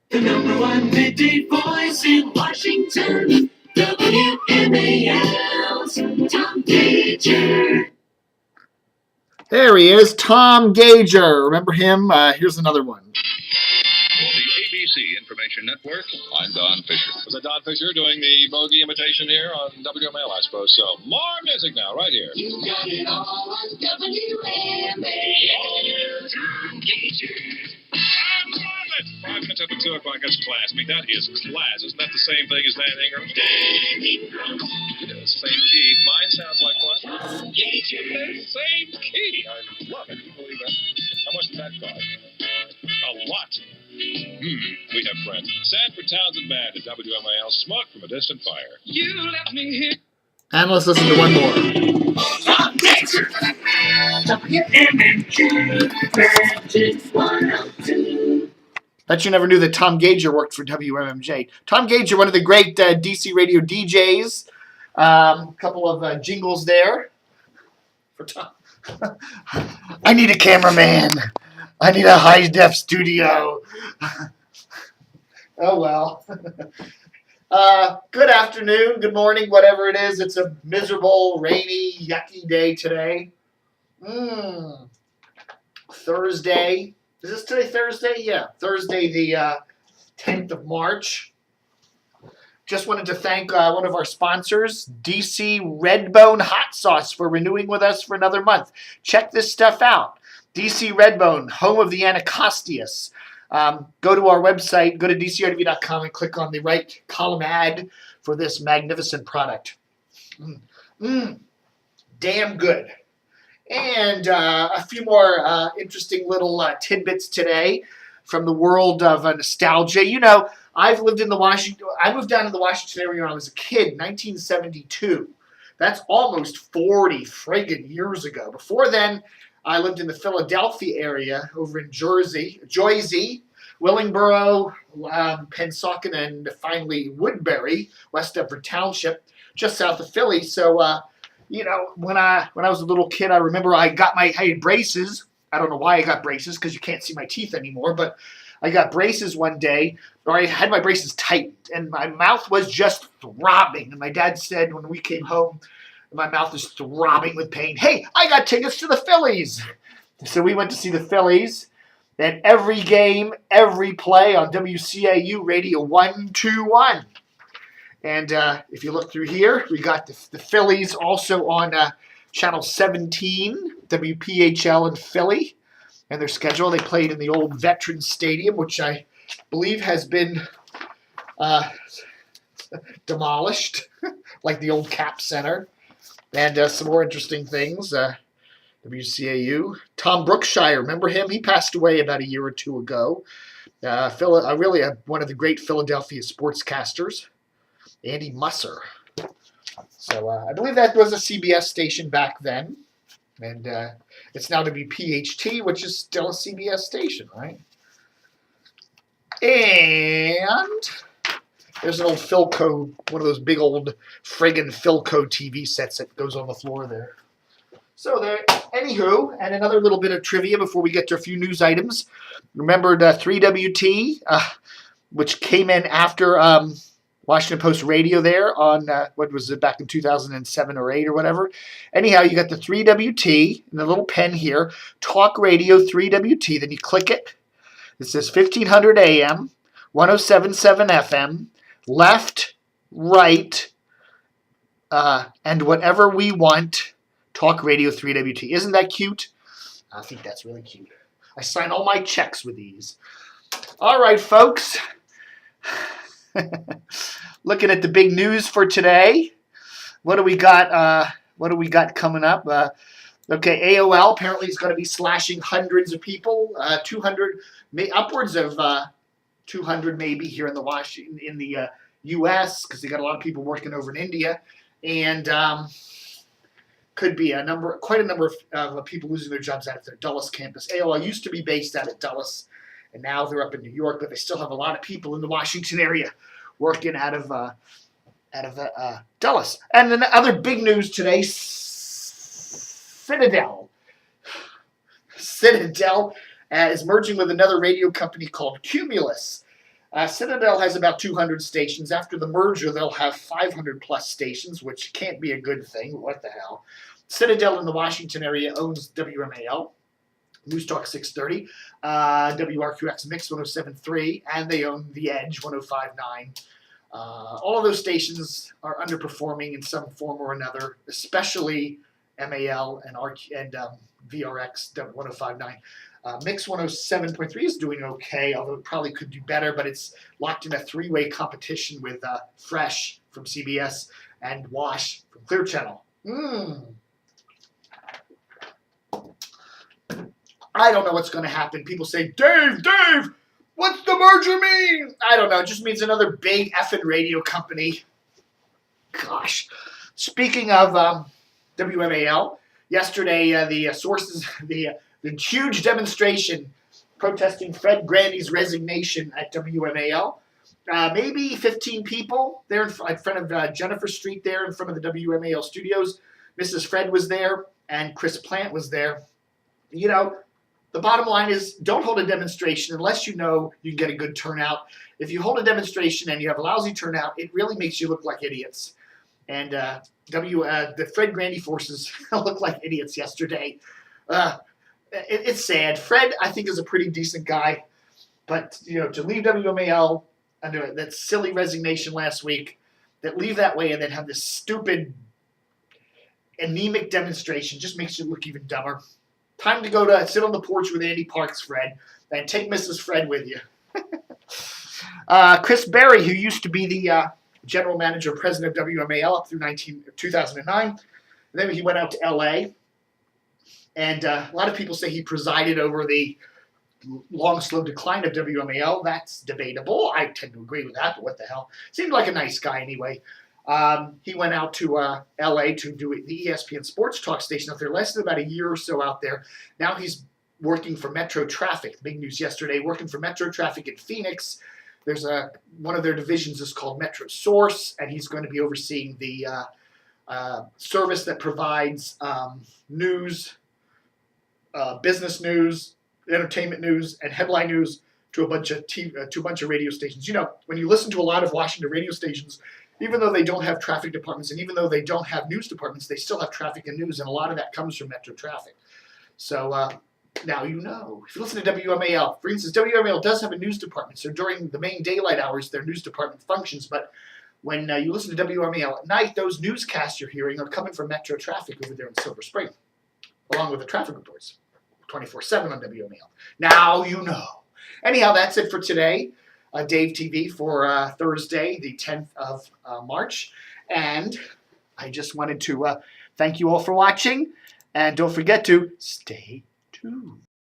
The number one midday voice in Washington, WMAL's Tom Gauger. There he is, Tom Gauger. Remember him? Here's another one. For the ABC Information Network, I'm Don Fisher. Was it Don Fisher doing the bogey imitation here on WML, I suppose so. More music now, right here. You got it all on WMAL. Tom Gauger. I love it! 5 minutes after 2 o'clock, that's class. I mean, that is class. Isn't that the same thing as Dan Ingram? Dan Ingram. Yes, same key. Mine sounds like what? Tom Gauger. Same key. I love it. Can you believe that? How much did that cost? A lot. We have friends. Sanford Townsend Band at WMAL. Smoke from a distant fire. You left me here. And let's listen to one more. Tom Gauger. WMMG Magic 102. Bet you never knew that Tom Gauger worked for WMMJ. Tom Gauger, one of the great DC radio DJs. A couple of jingles there for Tom. I need a cameraman. I need a high-def studio. Oh, well. Good afternoon, good morning, whatever it is. It's a miserable, rainy, yucky day today. Thursday. Is this today Thursday? Yeah, Thursday the 10th of March. Just wanted to thank one of our sponsors, DC Redbone Hot Sauce, for renewing with us for another month. Check this stuff out. DC Redbone, home of the Anacostias. Go to our website, go to dcrtv.com and click on the right column ad for this magnificent product. Damn good. And a few more interesting little tidbits today from the world of nostalgia. You know, I moved down to the Washington area when I was a kid, 1972. That's almost 40 friggin' years ago. Before then, I lived in the Philadelphia area, over in Jersey, Willingboro, Pennsauken, and finally Woodbury, West Edford Township, just south of Philly. So, you know, when I was a little kid, I remember I had braces. I don't know why I got braces, because you can't see my teeth anymore, but I got braces one day, or I had my braces tightened, and my mouth was just throbbing. And my dad said when we came home, my mouth is throbbing with pain. Hey, I got tickets to the Phillies. So we went to see the Phillies. And every game, every play on WCAU Radio 121. And if you look through here, we got the Phillies also on Channel 17, WPHL in Philly. And their schedule, they played in the old Veterans Stadium, which I believe has been demolished, like the old Cap Center. And some more interesting things. WCAU. Tom Brookshire, remember him? He passed away about a year or two ago. Really one of the great Philadelphia sportscasters. Andy Musser. So I believe that was a CBS station back then. And it's now to be PHT, which is still a CBS station, right? And there's an old Philco, one of those big old friggin' Philco TV sets that goes on the floor there. So there, anywho, and another little bit of trivia before we get to a few news items. Remembered 3WT, which came in after Washington Post Radio there on, what was it, back in 2007 or 8 or whatever. Anyhow, you got the 3WT and the little pen here, Talk Radio 3WT. Then you click it. It says 1500 AM, 1077 FM, left, right, and whatever we want, Talk Radio 3WT. Isn't that cute? I think that's really cute. I sign all my checks with these. All right, folks. Looking at the big news for today. What do we got? What do we got coming up? Okay, AOL apparently is going to be slashing hundreds of people. 200, upwards of 200 maybe here in the U.S. because they got a lot of people working over in India, and could be quite a number of people losing their jobs out of their Dulles campus. AOL used to be based out at Dulles, and now they're up in New York, but they still have a lot of people in the Washington area working out of Dulles. And then the other big news today, Citadel is merging with another radio company called Cumulus. Citadel has about 200 stations. After the merger, they'll have 500 plus stations, which can't be a good thing. What the hell? Citadel in the Washington area owns WMAL, News Talk 630, WRQX Mix 107.3, and they own The Edge 105.9. All of those stations are underperforming in some form or another, especially MAL and VRX 105.9. Mix 107.3 is doing okay, although it probably could do better, but it's locked in a three-way competition with Fresh from CBS and Wash from Clear Channel. I don't know what's going to happen. People say, Dave, what's the merger mean? I don't know. It just means another big effing radio company. Gosh. Speaking of WMAL, yesterday the sources, the huge demonstration protesting Fred Grandy's resignation at WMAL. Maybe 15 people there in front of Jennifer Street there in front of the WMAL studios. Mrs. Fred was there and Chris Plant was there. You know, the bottom line is don't hold a demonstration unless you know you can get a good turnout. If you hold a demonstration and you have a lousy turnout, it really makes you look like idiots. And the Fred Grandy forces looked like idiots yesterday. It's sad. Fred, I think, is a pretty decent guy. But, you know, to leave WMAL under that silly resignation last week, that leave that way and then have this stupid, anemic demonstration just makes you look even dumber. Time to go to sit on the porch with Andy Parks, Fred, and take Mrs. Fred with you. Chris Berry, who used to be the general manager, president of WMAL up through 2009. And then he went out to L.A., and a lot of people say he presided over the long, slow decline of WMAL. That's debatable. I tend to agree with that, but what the hell? Seemed like a nice guy anyway. He went out to L.A. to do the ESPN Sports Talk station out there. Lasted about a year or so out there. Now he's working for Metro Traffic. Big news yesterday. Working for Metro Traffic in Phoenix. There's one of their divisions is called Metro Source, and he's going to be overseeing the service that provides news, business news, entertainment news, and headline news to a bunch of radio stations. You know, when you listen to a lot of Washington radio stations, even though they don't have traffic departments and even though they don't have news departments, they still have traffic and news, and a lot of that comes from Metro Traffic. So now you know. If you listen to WMAL, for instance, WMAL does have a news department, so during the main daylight hours, their news department functions, but when you listen to WMAL at night, those newscasts you're hearing are coming from Metro Traffic over there in Silver Spring, along with the traffic reports, 24/7 on WMAL. Now you know. Anyhow, that's it for today. Dave TV for Thursday, the 10th of March. And I just wanted to thank you all for watching. And don't forget to stay tuned.